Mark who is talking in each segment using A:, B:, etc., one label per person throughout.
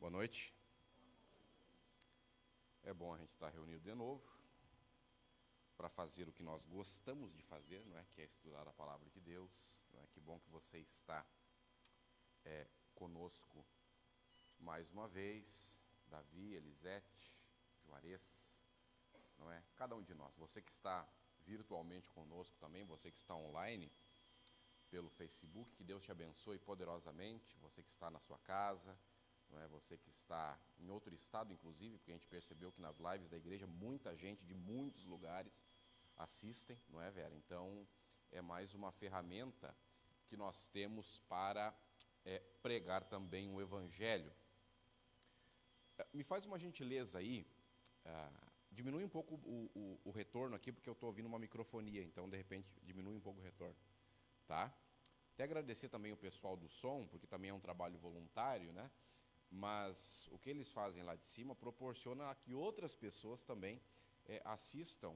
A: Boa noite. É bom a gente estar reunido de novo para fazer o que nós gostamos de fazer, não é? Que é estudar a palavra de Deus. Não é? Que bom que você está conosco mais uma vez. Davi, Elisete, Juarez, não é? Cada um de nós. Você que está virtualmente conosco também, você que está online pelo Facebook, que Deus te abençoe poderosamente. Você que está na sua casa, não é? Você que está em outro estado, inclusive, porque a gente percebeu que nas lives da igreja muita gente de muitos lugares assistem, não é, Vera? Então, é mais uma ferramenta que nós temos para pregar também o Evangelho. Me faz uma gentileza aí, diminui um pouco o retorno aqui, porque eu estou ouvindo uma microfonia, então, de repente, diminui um pouco o retorno, tá? Até agradecer também o pessoal do som, porque também é um trabalho voluntário, né? Mas o que eles fazem lá de cima proporciona a que outras pessoas também assistam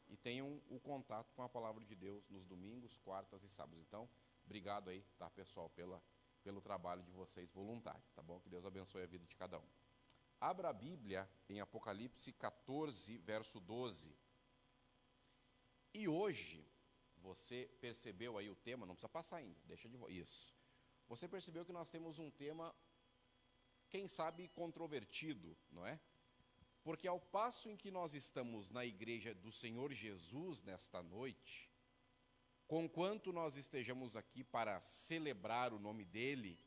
A: e tenham o contato com a palavra de Deus nos domingos, quartas e sábados. Então, obrigado aí, tá, pessoal, pelo trabalho de vocês voluntário, tá bom? Que Deus abençoe a vida de cada um. Abra a Bíblia em Apocalipse 14, verso 12. E hoje, você percebeu aí o tema, não precisa passar ainda, deixa de isso. Você percebeu que nós temos um tema, quem sabe, controvertido, não é? Porque ao passo em que nós estamos na igreja do Senhor Jesus nesta noite, conquanto nós estejamos aqui para celebrar o nome dEle,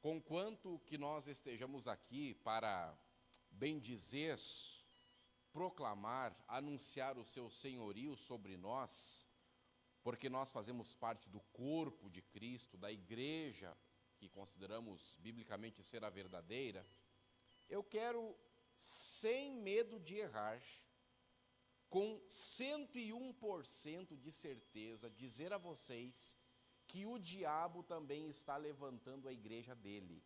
A: conquanto que nós estejamos aqui para bendizer, proclamar, anunciar o seu senhorio sobre nós, porque nós fazemos parte do corpo de Cristo, da igreja que consideramos biblicamente ser a verdadeira, eu quero, sem medo de errar, com 101% de certeza, dizer a vocês que o diabo também está levantando a igreja dele.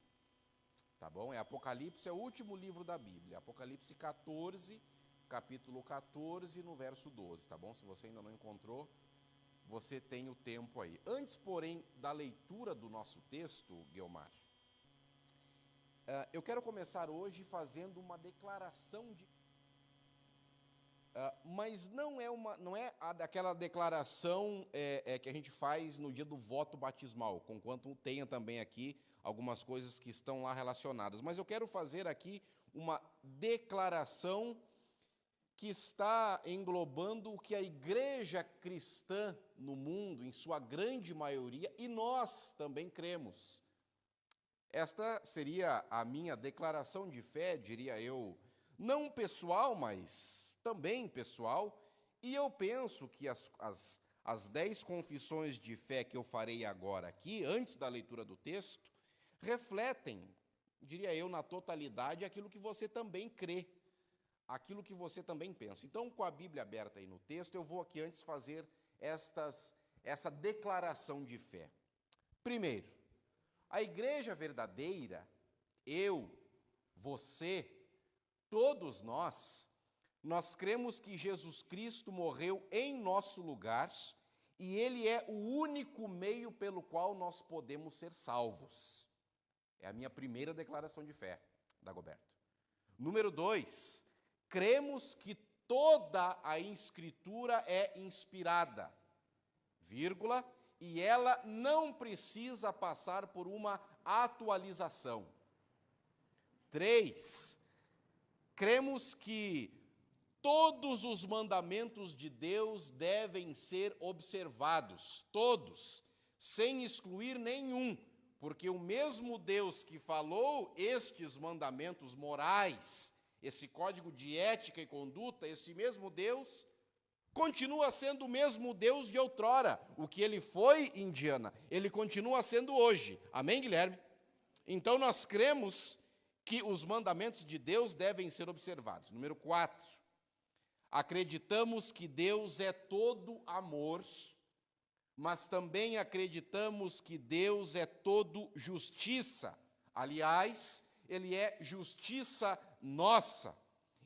A: Tá bom? Apocalipse é o último livro da Bíblia. Apocalipse 14, capítulo 14, no verso 12, tá bom? Se você ainda não encontrou, você tem o tempo aí. Antes, porém, da leitura do nosso texto, Guilmar, eu quero começar hoje fazendo uma declaração de... mas não é daquela declaração que a gente faz no dia do voto batismal, conquanto tenha também aqui algumas coisas que estão lá relacionadas. Mas eu quero fazer aqui uma declaração que está englobando o que a igreja cristã no mundo, em sua grande maioria, e nós também cremos. Esta seria a minha declaração de fé, diria eu, não pessoal, mas também pessoal, e eu penso que as 10 confissões de fé que eu farei agora aqui, antes da leitura do texto, refletem, diria eu, na totalidade, aquilo que você também crê, aquilo que você também pensa. Então, com a Bíblia aberta aí no texto, eu vou aqui antes fazer essa declaração de fé. Primeiro, a igreja verdadeira, eu, você, todos nós cremos que Jesus Cristo morreu em nosso lugar e Ele é o único meio pelo qual nós podemos ser salvos. É a minha primeira declaração de fé, Dagoberto. Número 2, cremos que toda a Escritura é inspirada, vírgula, e ela não precisa passar por uma atualização. 3, cremos que todos os mandamentos de Deus devem ser observados, todos, sem excluir nenhum, porque o mesmo Deus que falou estes mandamentos morais, esse código de ética e conduta, esse mesmo Deus continua sendo o mesmo Deus de outrora. O que ele foi, Indiana, ele continua sendo hoje. Amém, Guilherme? Então nós cremos que os mandamentos de Deus devem ser observados. Número 4, acreditamos que Deus é todo amor, mas também acreditamos que Deus é todo justiça. Aliás, Ele é justiça nossa,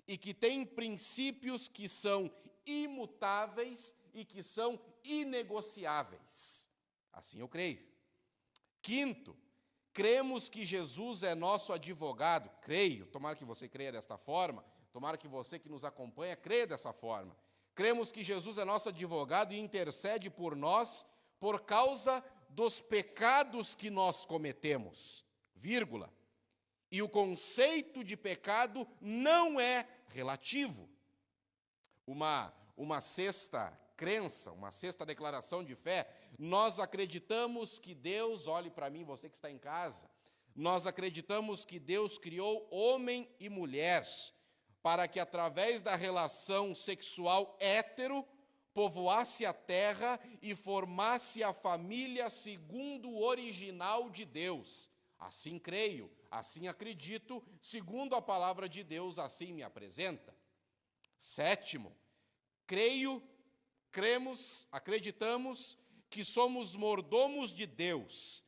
A: e que tem princípios que são imutáveis e que são inegociáveis. Assim eu creio. 5, Cremos que Jesus é nosso advogado. Creio, tomara que você creia desta forma, tomara que você que nos acompanha creia dessa forma. Cremos que Jesus é nosso advogado e intercede por nós por causa dos pecados que nós cometemos, vírgula. E o conceito de pecado não é relativo. Uma sexta crença, uma sexta declaração de fé, nós acreditamos que Deus, olhe para mim, você que está em casa, nós acreditamos que Deus criou homem e mulher para que através da relação sexual hétero, povoasse a terra e formasse a família segundo o original de Deus. Assim creio, assim acredito, segundo a palavra de Deus, assim me apresenta. Sétimo, acreditamos que somos mordomos de Deus,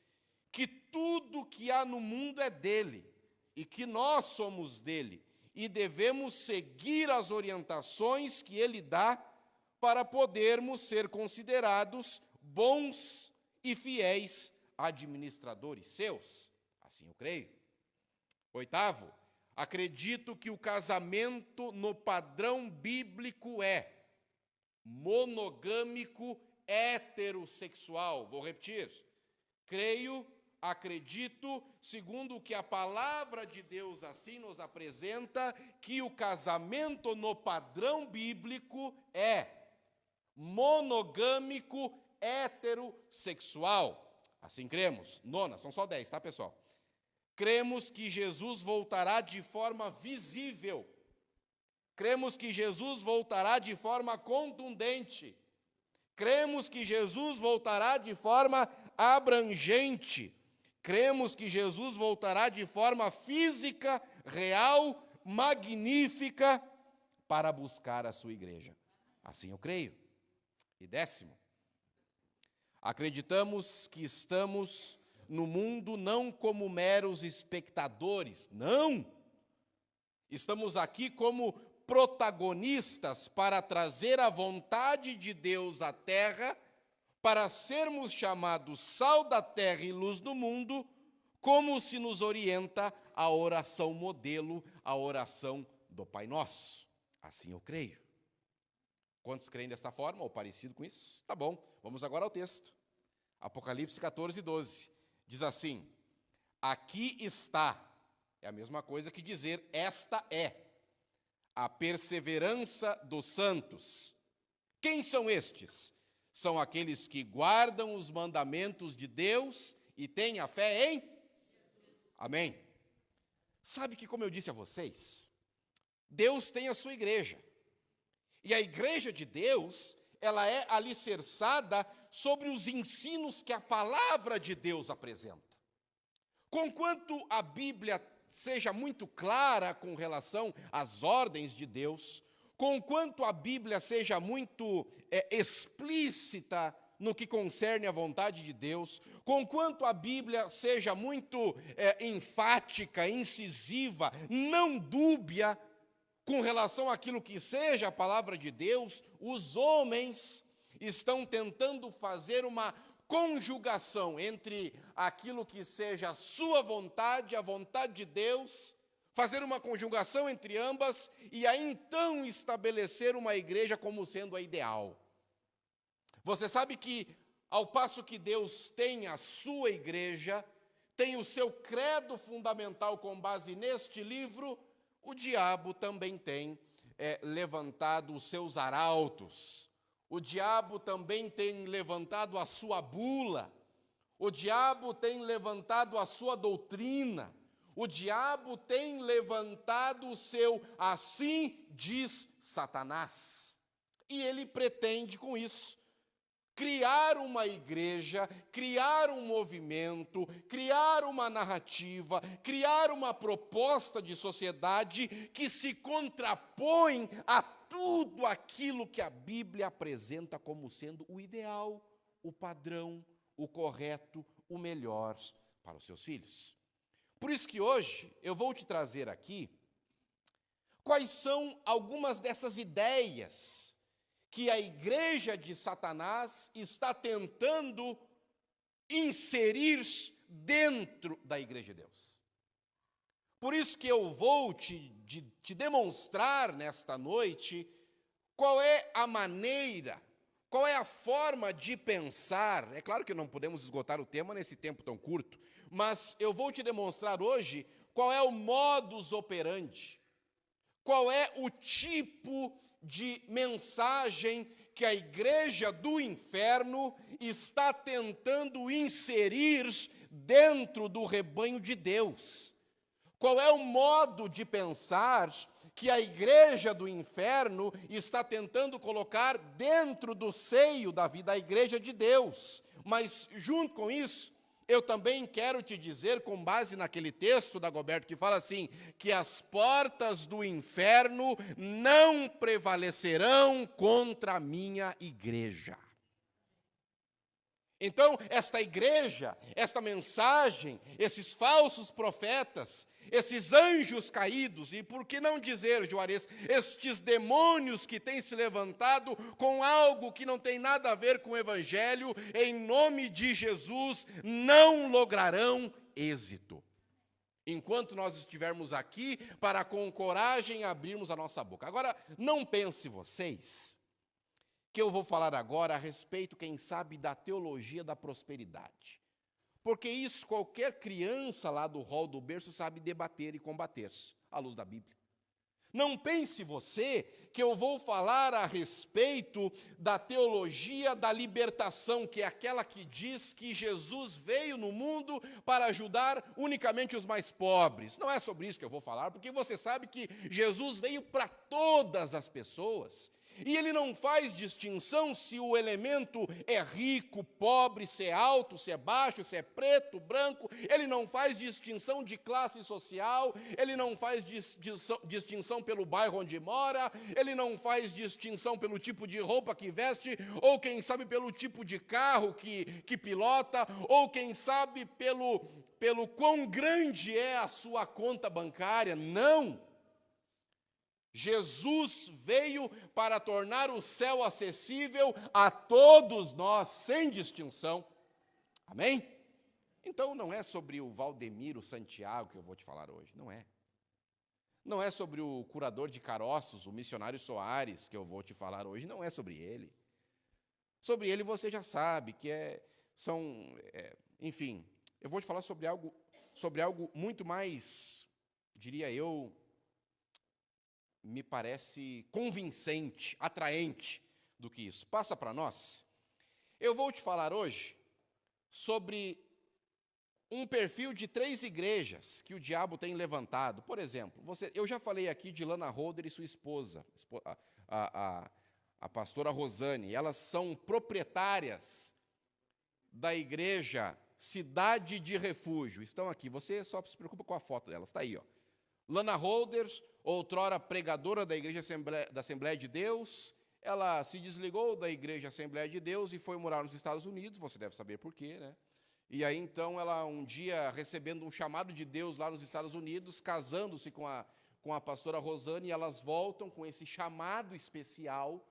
A: que tudo que há no mundo é dele e que nós somos dele e devemos seguir as orientações que ele dá para podermos ser considerados bons e fiéis administradores seus. Assim eu creio. Oitavo, acredito que o casamento no padrão bíblico é monogâmico heterossexual. Vou repetir. Acredito, segundo o que a palavra de Deus assim nos apresenta, que o casamento no padrão bíblico é monogâmico heterossexual. Assim cremos. Nona, são só 10, tá, pessoal? Cremos que Jesus voltará de forma visível. Cremos que Jesus voltará de forma contundente. Cremos que Jesus voltará de forma abrangente. Cremos que Jesus voltará de forma física, real, magnífica, para buscar a sua igreja. Assim eu creio. E décimo, acreditamos que estamos no mundo não como meros espectadores, não. Estamos aqui como protagonistas para trazer a vontade de Deus à terra, para sermos chamados sal da terra e luz do mundo, como se nos orienta a oração modelo, a oração do Pai Nosso. Assim eu creio. Quantos creem desta forma, ou parecido com isso? Tá bom, vamos agora ao texto. Apocalipse 14, 12. Diz assim: aqui está, é a mesma coisa que dizer esta é, a perseverança dos santos. Quem são estes? São aqueles que guardam os mandamentos de Deus e têm a fé em? Amém. Sabe que, como eu disse a vocês, Deus tem a sua igreja. E a igreja de Deus, ela é alicerçada sobre os ensinos que a palavra de Deus apresenta. Conquanto a Bíblia seja muito clara com relação às ordens de Deus, conquanto a Bíblia seja muito explícita no que concerne à vontade de Deus, conquanto a Bíblia seja muito enfática, incisiva, não dúbia, com relação àquilo que seja a palavra de Deus, os homens estão tentando fazer uma conjugação entre aquilo que seja a sua vontade, a vontade de Deus, fazer uma conjugação entre ambas e aí então estabelecer uma igreja como sendo a ideal. Você sabe que, ao passo que Deus tem a sua igreja, tem o seu credo fundamental com base neste livro, o diabo também tem levantado os seus arautos. O diabo também tem levantado a sua bula. O diabo tem levantado a sua doutrina. O diabo tem levantado o seu assim diz Satanás. E ele pretende com isso criar uma igreja, criar um movimento, criar uma narrativa, criar uma proposta de sociedade que se contrapõe a tudo aquilo que a Bíblia apresenta como sendo o ideal, o padrão, o correto, o melhor para os seus filhos. Por isso que hoje eu vou te trazer aqui quais são algumas dessas ideias que a igreja de Satanás está tentando inserir dentro da igreja de Deus. Por isso que eu vou te demonstrar nesta noite qual é a maneira, qual é a forma de pensar. É claro que não podemos esgotar o tema nesse tempo tão curto, mas eu vou te demonstrar hoje qual é o modus operandi, qual é o tipo de mensagem que a igreja do inferno está tentando inserir dentro do rebanho de Deus. Qual é o modo de pensar que a igreja do inferno está tentando colocar dentro do seio da vida da igreja de Deus. Mas, junto com isso, eu também quero te dizer, com base naquele texto da Dagoberto que fala assim, que as portas do inferno não prevalecerão contra a minha igreja. Então, esta igreja, esta mensagem, esses falsos profetas, esses anjos caídos, e por que não dizer, Juarez, estes demônios que têm se levantado com algo que não tem nada a ver com o Evangelho, em nome de Jesus, não lograrão êxito. Enquanto nós estivermos aqui, para com coragem abrirmos a nossa boca. Agora, não pense vocês que eu vou falar agora a respeito, quem sabe, da teologia da prosperidade. Porque isso qualquer criança lá do hall do berço sabe debater e combater, à luz da Bíblia. Não pense você que eu vou falar a respeito da teologia da libertação, que é aquela que diz que Jesus veio no mundo para ajudar unicamente os mais pobres. Não é sobre isso que eu vou falar, porque você sabe que Jesus veio para todas as pessoas. E ele não faz distinção se o elemento é rico, pobre, se é alto, se é baixo, se é preto, branco. Ele não faz distinção de classe social, ele não faz distinção pelo bairro onde mora, ele não faz distinção pelo tipo de roupa que veste, ou quem sabe pelo tipo de carro que pilota, ou quem sabe pelo quão grande é a sua conta bancária. Não! Jesus veio para tornar o céu acessível a todos nós, sem distinção. Amém? Então não é sobre o Valdemiro Santiago que eu vou te falar hoje, não é. Não é sobre o curador de caroços, o missionário Soares, que eu vou te falar hoje, não é sobre ele. Sobre ele você já sabe que enfim, eu vou te falar sobre algo muito mais, diria eu, me parece convincente, atraente do que isso. Passa para nós. Eu vou te falar hoje sobre um perfil de 3 igrejas que o diabo tem levantado. Por exemplo, eu já falei aqui de Lana Holder e sua esposa, a pastora Rosane. Elas são proprietárias da igreja Cidade de Refúgio. Estão aqui. Você só se preocupa com a foto delas. Está aí, ó. Lana Holder, outrora pregadora da Igreja da Assembleia de Deus, ela se desligou da Igreja Assembleia de Deus e foi morar nos Estados Unidos, você deve saber por quê, né? E aí, então, ela um dia, recebendo um chamado de Deus lá nos Estados Unidos, casando-se com a pastora Rosane, elas voltam com esse chamado especial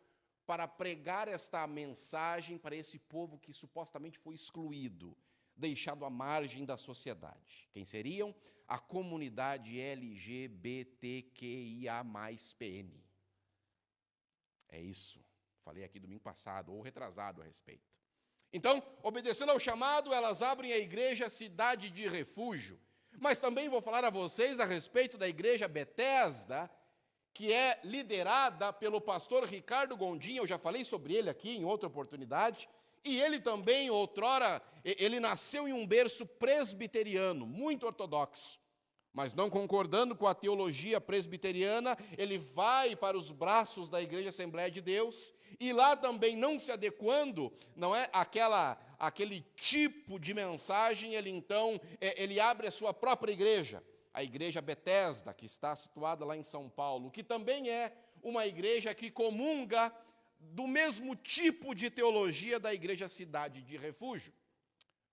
A: para pregar esta mensagem para esse povo que supostamente foi excluído, deixado à margem da sociedade. Quem seriam? A comunidade LGBTQIA+PN. É isso. Falei aqui domingo passado, ou retrasado a respeito. Então, obedecendo ao chamado, elas abrem a igreja Cidade de Refúgio. Mas também vou falar a vocês a respeito da igreja Betesda, que é liderada pelo pastor Ricardo Gondim. Eu já falei sobre ele aqui em outra oportunidade. E ele também, outrora, ele nasceu em um berço presbiteriano, muito ortodoxo. Mas não concordando com a teologia presbiteriana, ele vai para os braços da Igreja Assembleia de Deus, e lá também não se adequando, não é, aquele tipo de mensagem, ele abre a sua própria igreja, a Igreja Betesda, que está situada lá em São Paulo, que também é uma igreja que comunga do mesmo tipo de teologia da Igreja Cidade de Refúgio.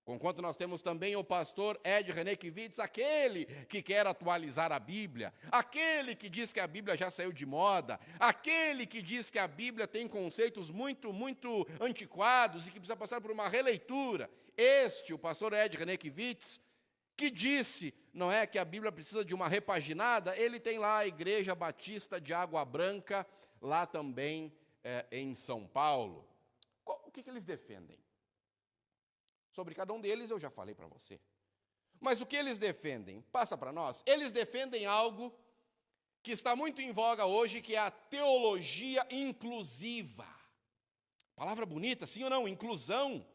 A: Conquanto nós temos também o pastor Ed René Kivitz, aquele que quer atualizar a Bíblia, aquele que diz que a Bíblia já saiu de moda, aquele que diz que a Bíblia tem conceitos muito antiquados e que precisa passar por uma releitura. O pastor Ed René Kivitz, que disse, não é, que a Bíblia precisa de uma repaginada, ele tem lá a Igreja Batista de Água Branca, lá também em São Paulo. O que eles defendem? Sobre cada um deles eu já falei para você. Mas o que eles defendem? Passa para nós. Eles defendem algo que está muito em voga hoje, que é a teologia inclusiva. Palavra bonita, sim ou não? Inclusão.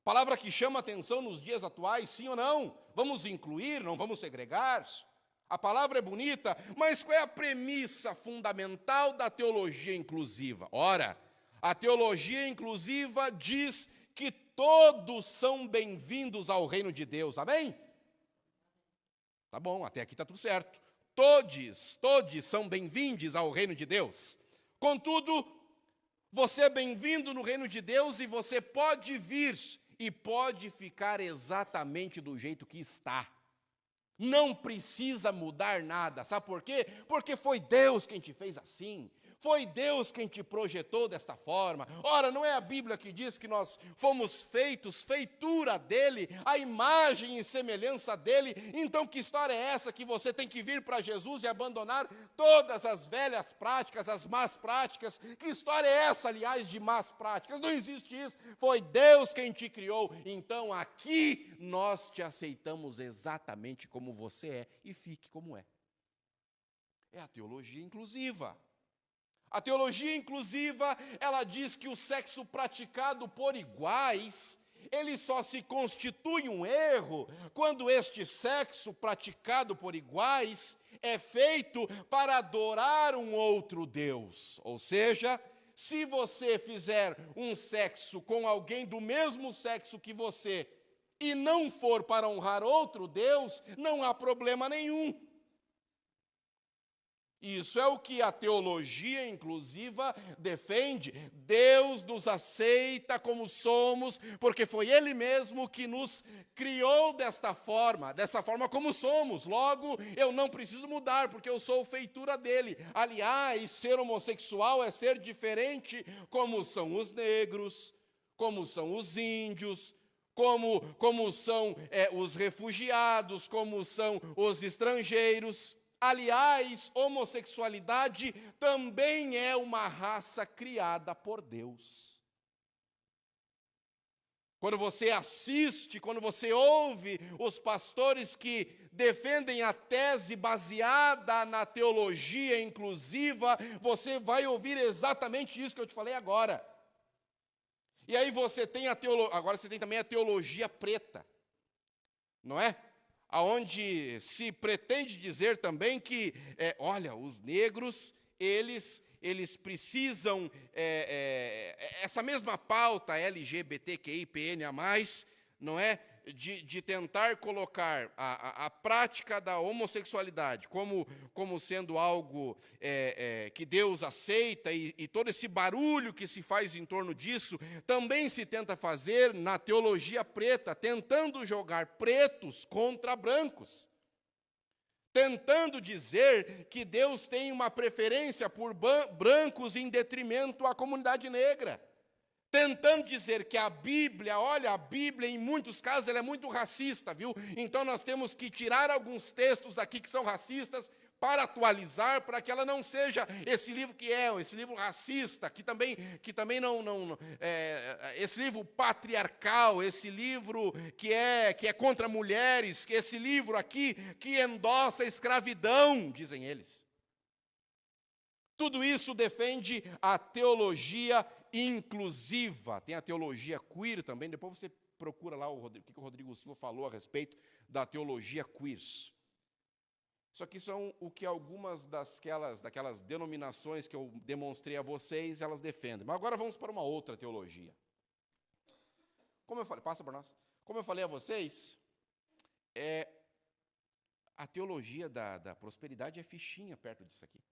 A: Palavra que chama atenção nos dias atuais, sim ou não? Vamos incluir, não vamos segregar? A palavra é bonita, mas qual é a premissa fundamental da teologia inclusiva? Ora, a teologia inclusiva diz que todos são bem-vindos ao reino de Deus, amém? Tá bom, até aqui está tudo certo. Todos são bem-vindos ao reino de Deus. Contudo, você é bem-vindo no reino de Deus e você pode vir e pode ficar exatamente do jeito que está. Não precisa mudar nada, sabe por quê? Porque foi Deus quem te fez assim. Foi Deus quem te projetou desta forma. Ora, não é a Bíblia que diz que nós fomos feitos, feitura dele, a imagem e semelhança dele? Então que história é essa que você tem que vir para Jesus e abandonar todas as velhas práticas, as más práticas? Que história é essa, aliás, de más práticas? Não existe isso. Foi Deus quem te criou. Então aqui nós te aceitamos exatamente como você é e fique como é. É a teologia inclusiva. A teologia inclusiva, ela diz que o sexo praticado por iguais, ele só se constitui um erro quando este sexo praticado por iguais é feito para adorar um outro Deus. Ou seja, se você fizer um sexo com alguém do mesmo sexo que você e não for para honrar outro Deus, não há problema nenhum. Isso é o que a teologia inclusiva defende. Deus nos aceita como somos, porque foi Ele mesmo que nos criou dessa forma como somos. Logo, eu não preciso mudar, porque eu sou feitura dEle. Aliás, ser homossexual é ser diferente, como são os negros, como são os índios, como são os refugiados, como são os estrangeiros. Aliás, homossexualidade também é uma raça criada por Deus. Quando você assiste, quando você ouve os pastores que defendem a tese baseada na teologia inclusiva, você vai ouvir exatamente isso que eu te falei agora. E aí você tem agora você tem também a teologia preta, não é? Aonde se pretende dizer também que, olha, os negros, eles precisam, essa mesma pauta LGBTQIPNA+, não é? De tentar colocar a prática da homossexualidade como sendo algo que Deus aceita, e todo esse barulho que se faz em torno disso, também se tenta fazer na teologia preta, tentando jogar pretos contra brancos. Tentando dizer que Deus tem uma preferência por brancos em detrimento à comunidade negra. Tentando dizer que a Bíblia, olha, a Bíblia em muitos casos ela é muito racista, viu? Então nós temos que tirar alguns textos aqui que são racistas para atualizar, para que ela não seja esse livro esse livro racista, que também não esse livro patriarcal, esse livro que é contra mulheres, esse livro aqui que endossa a escravidão, dizem eles. Tudo isso defende a teologia inclusiva. Tem a teologia queer também, depois você procura lá o que o Rodrigo Silva falou a respeito da teologia queer. Isso aqui são o que algumas daquelas denominações que eu demonstrei a vocês, elas defendem. Mas agora vamos para uma outra teologia. Como eu falei, passa para nós. Como eu falei a vocês, a teologia da prosperidade é fichinha perto disso aqui.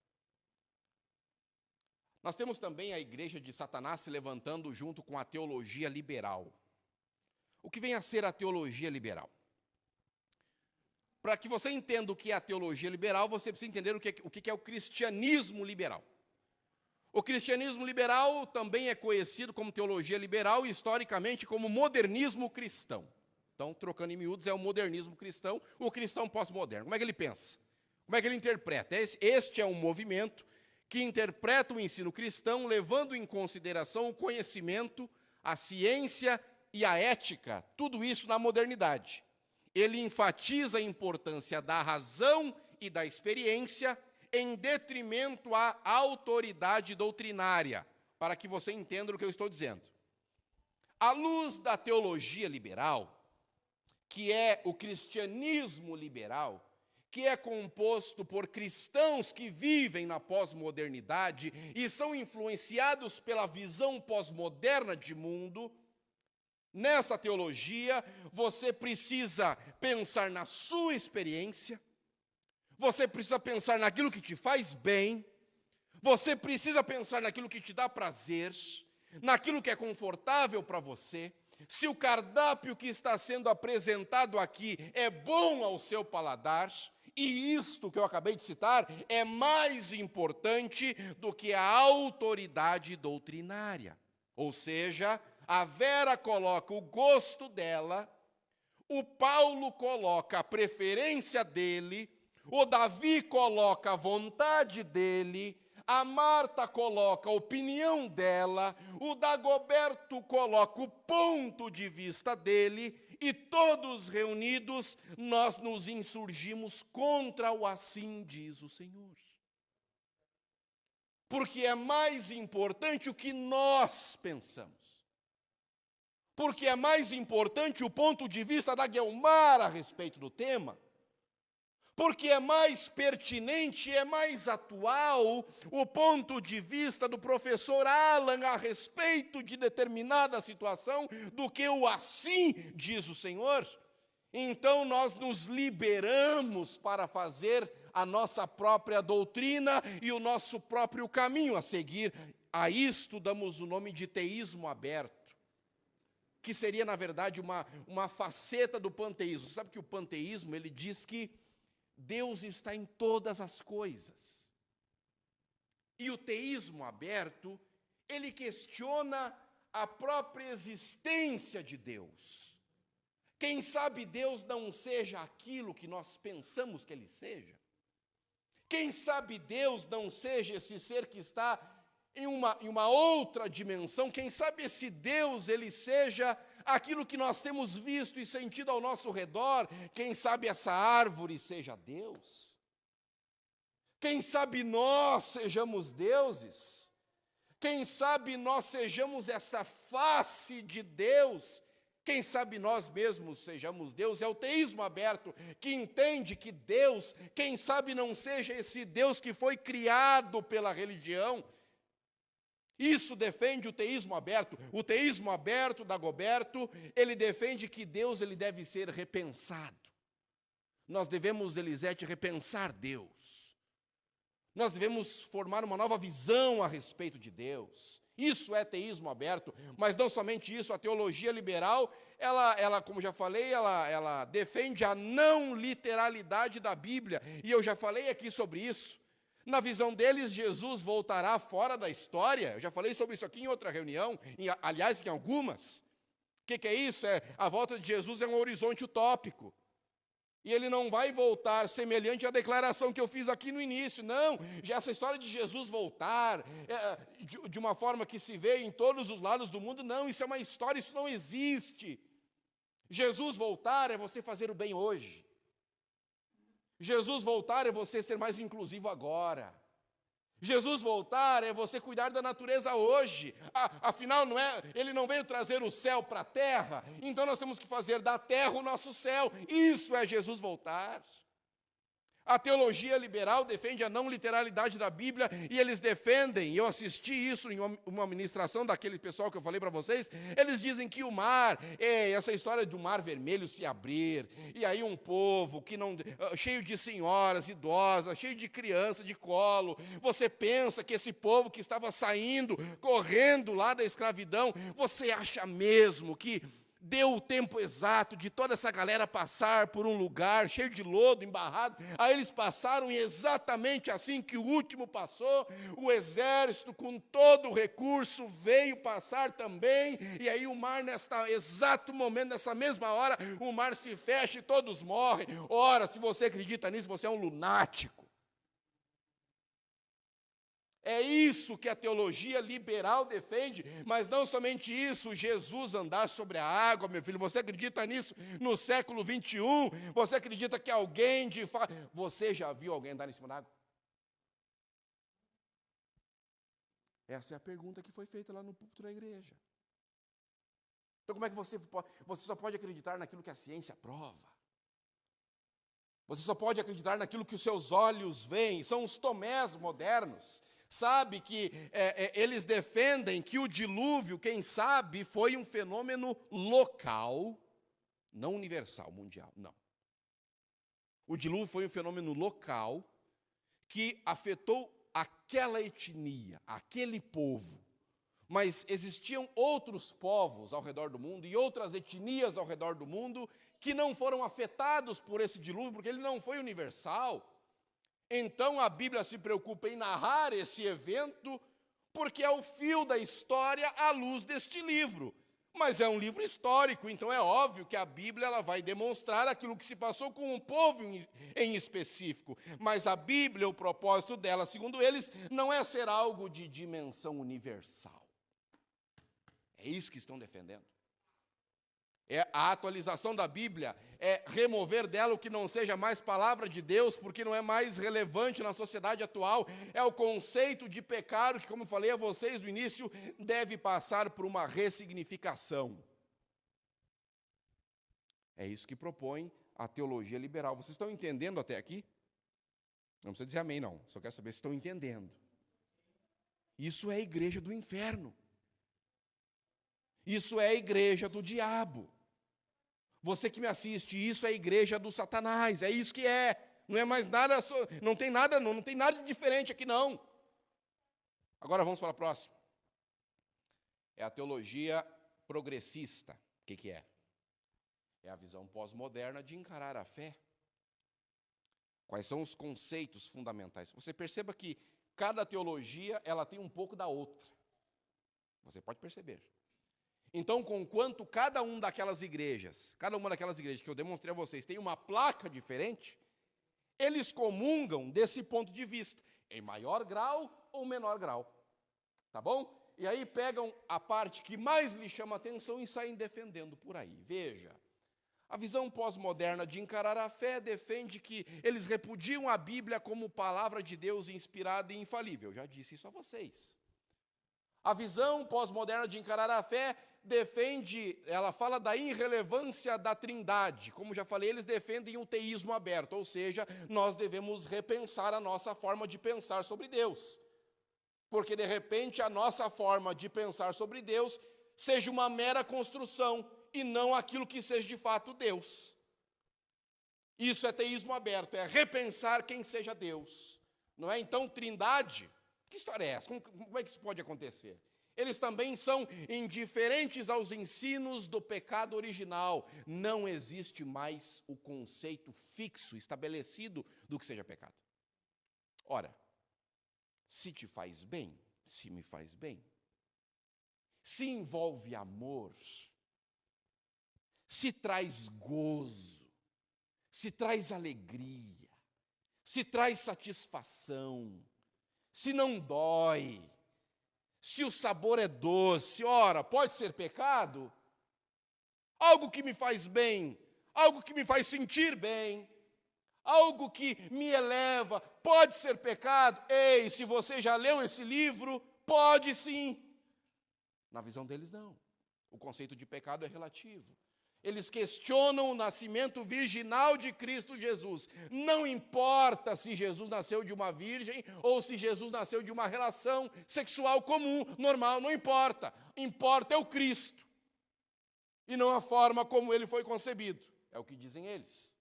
A: Nós temos também a igreja de Satanás se levantando junto com a teologia liberal. o que vem a ser a teologia liberal. Para que você entenda o que é a teologia liberal, você precisa entender o que é o cristianismo liberal. O cristianismo liberal também é conhecido como teologia liberal e, historicamente, como modernismo cristão. Então, trocando em miúdos, é o modernismo cristão, o cristão pós-moderno. Como é que ele pensa? Como é que ele interpreta? Este é um movimento que interpreta o ensino cristão, levando em consideração o conhecimento, a ciência e a ética, tudo isso na modernidade. Ele enfatiza a importância da razão e da experiência em detrimento à autoridade doutrinária, para que você entenda o que eu estou dizendo. À luz da teologia liberal, que é o cristianismo liberal, que é composto por cristãos que vivem na pós-modernidade e são influenciados pela visão pós-moderna de mundo, nessa teologia, você precisa pensar na sua experiência, você precisa pensar naquilo que te faz bem, você precisa pensar naquilo que te dá prazer, naquilo que é confortável para você. Se o cardápio que está sendo apresentado aqui é bom ao seu paladar, e isto que eu acabei de citar é mais importante do que a autoridade doutrinária. Ou seja, a Vera coloca o gosto dela, o Paulo coloca a preferência dele, o Davi coloca a vontade dele, a Marta coloca a opinião dela, o Dagoberto coloca o ponto de vista dele, e todos reunidos nós nos insurgimos contra o assim diz o Senhor. Porque é mais importante o que nós pensamos. Porque é mais importante o ponto de vista da Guelmar a respeito do tema. Porque é mais pertinente, é mais atual o ponto de vista do professor Alan a respeito de determinada situação do que o assim diz o Senhor. Então nós nos liberamos para fazer a nossa própria doutrina e o nosso próprio caminho a seguir. A isto damos o nome de teísmo aberto, que seria, na verdade, uma faceta do panteísmo. Você sabe que o panteísmo, ele diz que Deus está em todas as coisas. E o teísmo aberto, ele questiona a própria existência de Deus. Quem sabe Deus não seja aquilo que nós pensamos que Ele seja? Quem sabe Deus não seja esse ser que está em uma outra dimensão? Quem sabe esse Deus, Ele seja aquilo que nós temos visto e sentido ao nosso redor? Quem sabe essa árvore seja Deus? Quem sabe nós sejamos deuses? Quem sabe nós sejamos essa face de Deus? Quem sabe nós mesmos sejamos Deus? É o teísmo aberto, que entende que Deus, quem sabe não seja esse Deus que foi criado pela religião. Isso defende o teísmo aberto. O teísmo aberto, Dagoberto, ele defende que Deus ele deve ser repensado. Nós devemos, Elisete, repensar Deus. Nós devemos formar uma nova visão a respeito de Deus. Isso é teísmo aberto, mas não somente isso, a teologia liberal, ela como já falei, ela defende a não literalidade da Bíblia, e eu já falei aqui sobre isso. Na visão deles, Jesus voltará fora da história. Eu já falei sobre isso aqui em outra reunião, aliás, em algumas. O que é isso? A volta de Jesus é um horizonte utópico. E ele não vai voltar semelhante à declaração que eu fiz aqui no início. Não, já essa história de Jesus voltar, de uma forma que se vê em todos os lados do mundo, não, isso é uma história, isso não existe. Jesus voltar é você fazer o bem hoje. Jesus voltar é você ser mais inclusivo agora. Jesus voltar é você cuidar da natureza hoje. Afinal, ele não veio trazer o céu para a terra, então nós temos que fazer da terra o nosso céu. Isso é Jesus voltar. A teologia liberal defende a não literalidade da Bíblia, e eles defendem, eu assisti isso em uma ministração daquele pessoal que eu falei para vocês, eles dizem que o mar, essa história do mar vermelho se abrir, e aí um povo cheio de senhoras idosas, cheio de crianças de colo, você pensa que esse povo que estava saindo, correndo lá da escravidão, você acha mesmo que deu o tempo exato de toda essa galera passar por um lugar cheio de lodo, embarrado. Aí eles passaram e exatamente assim que o último passou, o exército com todo o recurso veio passar também. E aí o mar, neste exato momento, nessa mesma hora, o mar se fecha e todos morrem. Ora, se você acredita nisso, você é um lunático. É isso que a teologia liberal defende, mas não somente isso, Jesus andar sobre a água, meu filho, você acredita nisso no século 21? Você acredita que alguém de fato... Você já viu alguém andar em cima da água? Essa é a pergunta que foi feita lá no púlpito da igreja. Então como é que você só pode acreditar naquilo que a ciência prova? Você só pode acreditar naquilo que os seus olhos veem, são os Tomés modernos. Sabe que eles defendem que o dilúvio, quem sabe, foi um fenômeno local, não universal, mundial, não. O dilúvio foi um fenômeno local que afetou aquela etnia, aquele povo. Mas existiam outros povos ao redor do mundo e outras etnias ao redor do mundo que não foram afetados por esse dilúvio, porque ele não foi universal. Então a Bíblia se preocupa em narrar esse evento, porque é o fio da história à luz deste livro. Mas é um livro histórico, então é óbvio que a Bíblia ela vai demonstrar aquilo que se passou com um povo em específico. Mas a Bíblia, o propósito dela, segundo eles, não é ser algo de dimensão universal. É isso que estão defendendo. A atualização da Bíblia é remover dela o que não seja mais palavra de Deus, porque não é mais relevante na sociedade atual. É o conceito de pecado que, como falei a vocês no início, deve passar por uma ressignificação. É isso que propõe a teologia liberal. Vocês estão entendendo até aqui? Não precisa dizer amém, não. Só quero saber se estão entendendo. Isso é a igreja do inferno. Isso é a igreja do diabo. Você que me assiste, isso é a igreja do Satanás, é isso que é. Não é mais nada, não tem nada de diferente aqui não. Agora vamos para a próxima. É a teologia progressista. O que é? É a visão pós-moderna de encarar a fé. Quais são os conceitos fundamentais? Você perceba que cada teologia, ela tem um pouco da outra. Você pode perceber. Então, conquanto cada uma daquelas igrejas que eu demonstrei a vocês, tem uma placa diferente, eles comungam desse ponto de vista, em maior grau ou menor grau. Tá bom? E aí pegam a parte que mais lhe chama a atenção e saem defendendo por aí. Veja, a visão pós-moderna de encarar a fé defende que eles repudiam a Bíblia como palavra de Deus inspirada e infalível. Eu já disse isso a vocês. A visão pós-moderna de encarar a fé ela fala da irrelevância da Trindade. Como já falei, eles defendem o teísmo aberto, ou seja, nós devemos repensar a nossa forma de pensar sobre Deus. Porque, de repente, a nossa forma de pensar sobre Deus seja uma mera construção e não aquilo que seja de fato Deus. Isso é teísmo aberto, é repensar quem seja Deus. Não é? Então, Trindade, que história é essa? Como é que isso pode acontecer? Eles também são indiferentes aos ensinos do pecado original. Não existe mais o conceito fixo, estabelecido do que seja pecado. Ora, se te faz bem, se me faz bem, se envolve amor, se traz gozo, se traz alegria, se traz satisfação, se não dói, se o sabor é doce, ora, pode ser pecado? Algo que me faz bem, algo que me faz sentir bem, algo que me eleva, pode ser pecado? Ei, se você já leu esse livro, pode sim. Na visão deles, não. O conceito de pecado é relativo. Eles questionam o nascimento virginal de Cristo Jesus. Não importa se Jesus nasceu de uma virgem ou se Jesus nasceu de uma relação sexual comum, normal, não importa. Importa é o Cristo. E não a forma como ele foi concebido. É o que dizem eles.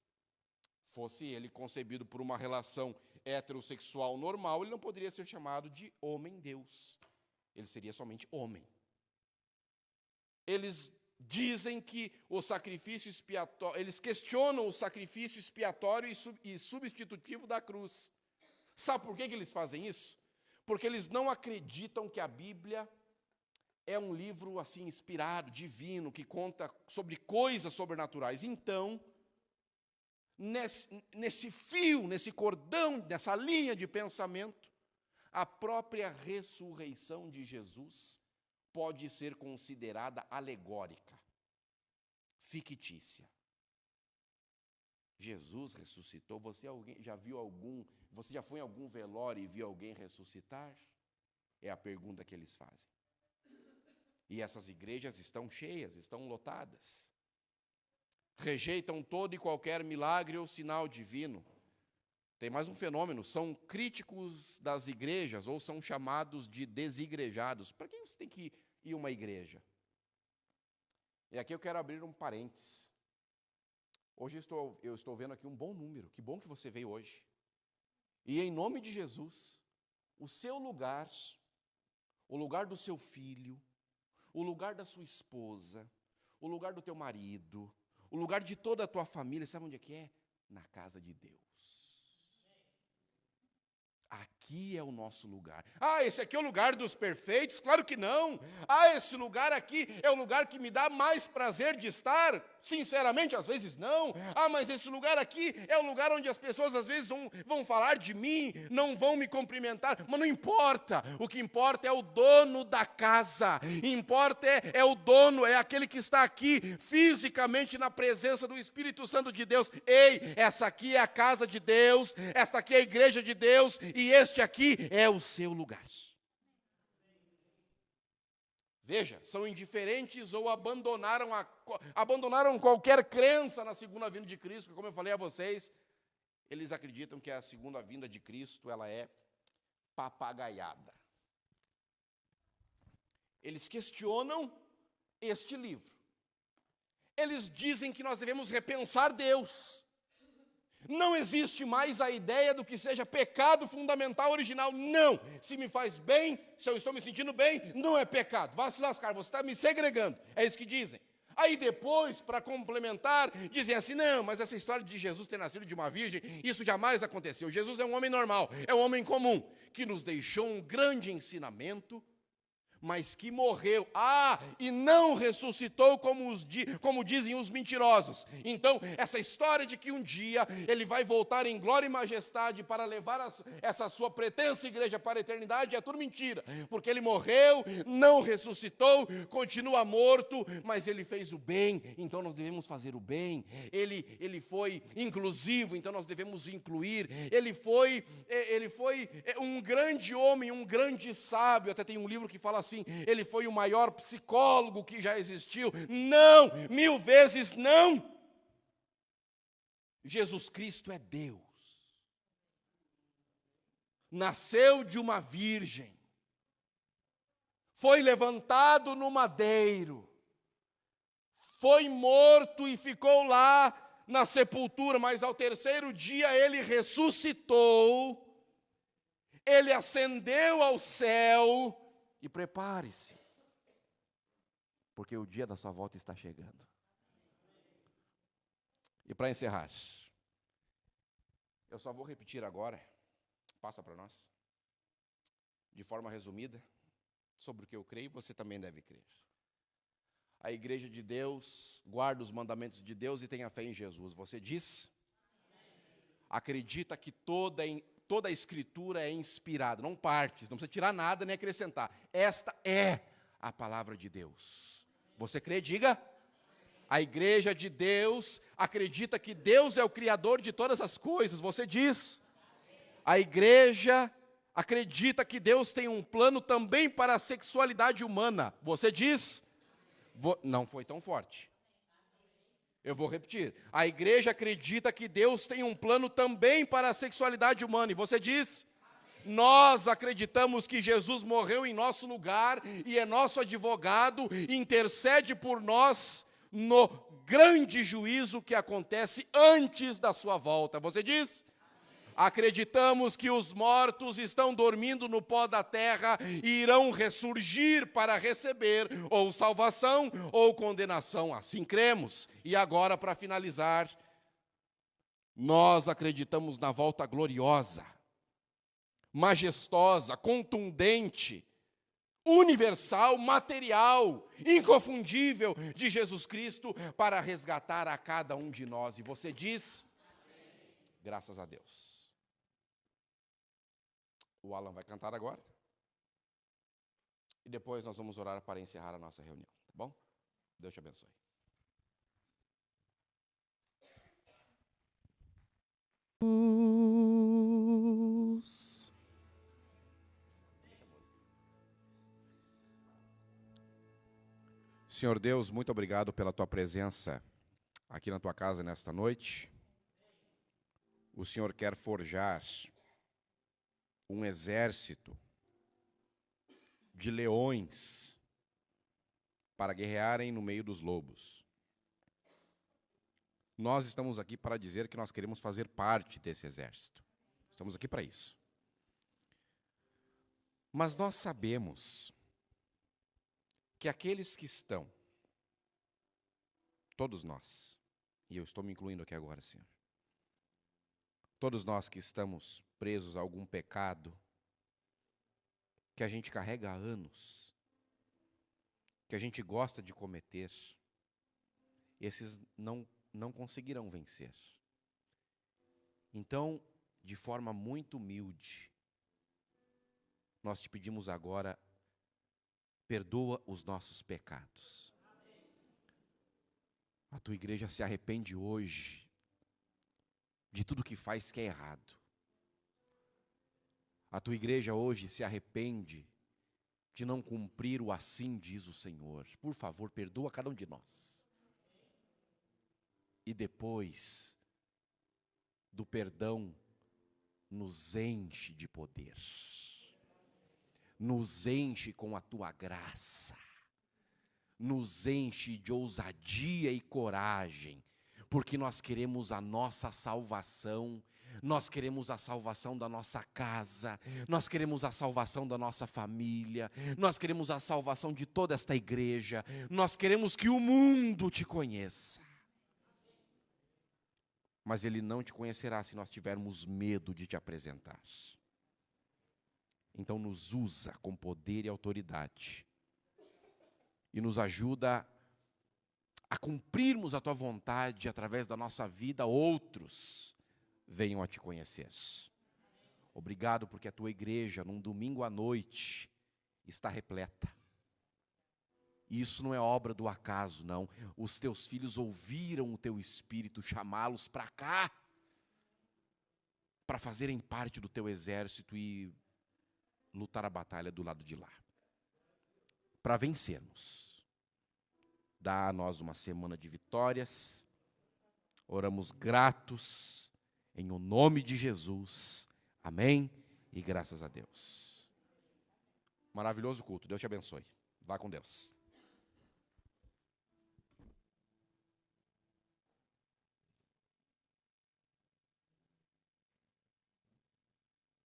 A: Fosse ele concebido por uma relação heterossexual normal, ele não poderia ser chamado de homem-deus. Ele seria somente homem. Eles dizem que o sacrifício expiatório, eles questionam o sacrifício expiatório e substitutivo da cruz. Sabe por que eles fazem isso? Porque eles não acreditam que a Bíblia é um livro assim inspirado, divino, que conta sobre coisas sobrenaturais. Então, nesse fio, nesse cordão, nessa linha de pensamento, a própria ressurreição de Jesus pode ser considerada alegórica, fictícia. Jesus ressuscitou. Você já foi em algum velório e viu alguém ressuscitar? É a pergunta que eles fazem. E essas igrejas estão cheias, estão lotadas. Rejeitam todo e qualquer milagre ou sinal divino. Tem mais um fenômeno, são críticos das igrejas ou são chamados de desigrejados. Para que você tem que ir a uma igreja? E aqui eu quero abrir um parênteses. Hoje eu estou vendo aqui um bom número, que bom que você veio hoje. E em nome de Jesus, o seu lugar, o lugar do seu filho, o lugar da sua esposa, o lugar do teu marido, o lugar de toda a tua família, sabe onde é que é? Na casa de Deus. Aqui é o nosso lugar. Ah, esse aqui é o lugar dos perfeitos? Claro que não. Ah, esse lugar aqui é o lugar que me dá mais prazer de estar? Sinceramente, às vezes não. Ah, mas esse lugar aqui é o lugar onde as pessoas às vezes vão falar de mim, não vão me cumprimentar. Mas não importa. O que importa é o dono da casa. Importa é o dono, é aquele que está aqui fisicamente na presença do Espírito Santo de Deus. Ei, essa aqui é a casa de Deus, esta aqui é a igreja de Deus, e este aqui é o seu lugar. Veja, são indiferentes ou abandonaram qualquer crença na segunda vinda de Cristo, porque como eu falei a vocês, eles acreditam que a segunda vinda de Cristo, ela é papagaiada. Eles questionam este livro. Eles dizem que nós devemos repensar Deus. Não existe mais a ideia do que seja pecado fundamental original. Não. Se me faz bem, se eu estou me sentindo bem, não é pecado. Vá se lascar, você está me segregando. É isso que dizem. Aí depois, para complementar, dizem assim, não, mas essa história de Jesus ter nascido de uma virgem, isso jamais aconteceu. Jesus é um homem normal, é um homem comum, que nos deixou um grande ensinamento, mas que morreu, e não ressuscitou como dizem os mentirosos. Então, essa história de que um dia ele vai voltar em glória e majestade para levar essa sua pretensa igreja para a eternidade, é tudo mentira, porque ele morreu, não ressuscitou, continua morto, mas ele fez o bem, então nós devemos fazer o bem. Ele foi inclusivo, então nós devemos incluir. Ele foi um grande homem, um grande sábio. Até tem um livro que fala assim, ele foi o maior psicólogo que já existiu. Não, 1000 vezes não. Jesus Cristo é Deus. Nasceu de uma virgem. Foi levantado no madeiro. Foi morto e ficou lá na sepultura, mas ao terceiro dia ele ressuscitou. Ele ascendeu ao céu. E prepare-se, porque o dia da sua volta está chegando. E para encerrar, eu só vou repetir agora, passa para nós, de forma resumida, sobre o que eu creio, você também deve crer. A igreja de Deus guarda os mandamentos de Deus e tem a fé em Jesus. Você diz? Acredita que toda a Escritura é inspirada, não partes, não precisa tirar nada nem acrescentar. Esta é a palavra de Deus. Você crê? Diga. A igreja de Deus acredita que Deus é o Criador de todas as coisas. Você diz. A igreja acredita que Deus tem um plano também para a sexualidade humana. Você diz. Não foi tão forte. Eu vou repetir. A igreja acredita que Deus tem um plano também para a sexualidade humana. E você diz? Amém. Nós acreditamos que Jesus morreu em nosso lugar e é nosso advogado, intercede por nós no grande juízo que acontece antes da sua volta. Você diz? Amém. Acreditamos que os mortos estão dormindo no pó da terra e irão ressurgir para receber ou salvação ou condenação. Assim cremos. E agora, para finalizar, nós acreditamos na volta gloriosa, majestosa, contundente, universal, material, inconfundível de Jesus Cristo para resgatar a cada um de nós. E você diz? Amém. Graças a Deus. O Alan vai cantar agora. E depois nós vamos orar para encerrar a nossa reunião, tá bom? Deus te abençoe. Senhor Deus, muito obrigado pela tua presença aqui na tua casa nesta noite. O Senhor quer forjar um exército de leões para guerrearem no meio dos lobos. Nós estamos aqui para dizer que nós queremos fazer parte desse exército. Estamos aqui para isso. Mas nós sabemos que aqueles que estão, todos nós, e eu estou me incluindo aqui agora, Senhor, todos nós que estamos presos a algum pecado que a gente carrega há anos, que a gente gosta de cometer, esses não conseguirão vencer. Então, de forma muito humilde, nós te pedimos agora, perdoa os nossos pecados. A tua igreja se arrepende hoje de tudo que faz que é errado. A tua igreja hoje se arrepende de não cumprir o assim diz o Senhor. Por favor, perdoa cada um de nós. E depois do perdão, nos enche de poder. Nos enche com a tua graça. Nos enche de ousadia e coragem. Porque nós queremos a nossa salvação, nós queremos a salvação da nossa casa, nós queremos a salvação da nossa família, nós queremos a salvação de toda esta igreja, nós queremos que o mundo te conheça. Mas ele não te conhecerá se nós tivermos medo de te apresentar. Então nos usa com poder e autoridade, e nos ajuda a cumprirmos a tua vontade, através da nossa vida, outros venham a te conhecer. Obrigado porque a tua igreja, num domingo à noite, está repleta. E isso não é obra do acaso, não. Os teus filhos ouviram o teu Espírito chamá-los para cá, para fazerem parte do teu exército e lutar a batalha do lado de lá, para vencermos. Dá a nós uma semana de vitórias. Oramos gratos em o nome de Jesus. Amém e graças a Deus. Maravilhoso culto. Deus te abençoe. Vá com Deus.